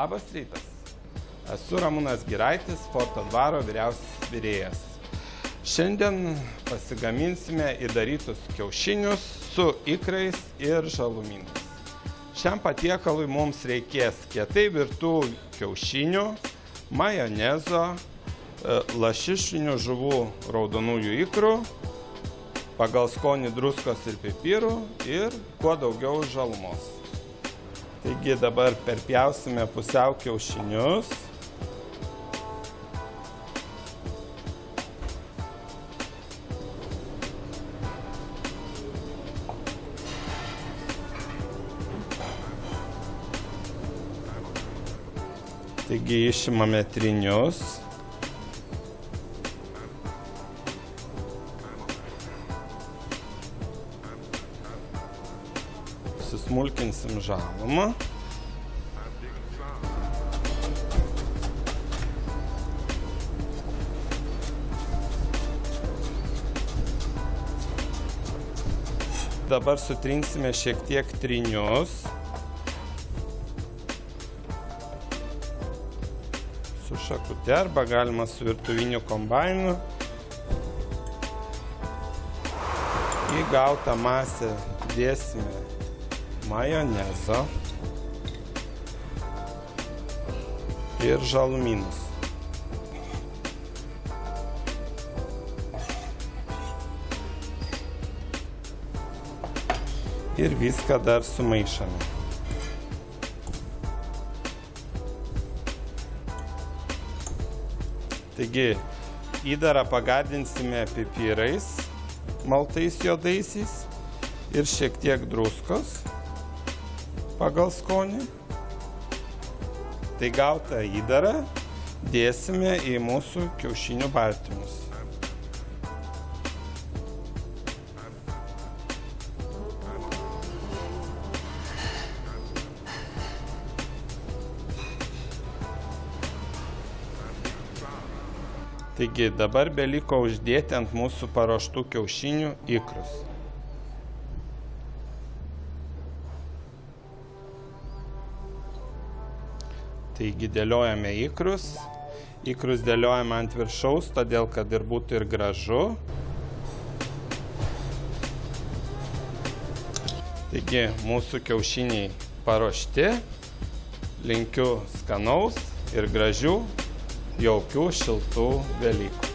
Labas rytas. Esu Ramūnas Giraitis, Forto dvaro vyriausias virėjas. Šiandien pasigaminsime įdarytus kiaušinius su ikrais ir žalumynais. Šiam patiekalui mums reikės kietai virtų kiaušinių, majonezo, lašišinių žuvų raudonųjų ikrų, pagal skonį druskos ir pipirų ir kuo daugiau žalumos. Taigi dabar perpjausime pusiau kiaušinius. Taigi išimame trynius. Susmulkinsim žalumą. Dabar sutrinsime šiek tiek trynius. Su šakute arba galima su virtuviniu kombainu. Į gautą masę dėsime majonezo ir žalumynus. Ir viską dar sumaišame. Taigi, įdarą pagardinsime pipirais, maltais juodaisiais ir šiek tiek druskos pagal skonį. Tai gautą įdarą dėsime į mūsų kiaušinių baltymus. Taigi dabar beliko uždėti ant mūsų paruoštų kiaušinių ikrus. Taigi dėliojame ikrus. Ikrus dėliojame ant viršaus, todėl kad ir būtų ir gražu. Taigi mūsų kiaušiniai paruošti. Linkiu skanaus ir gražių, jaukių, šiltų Velykų.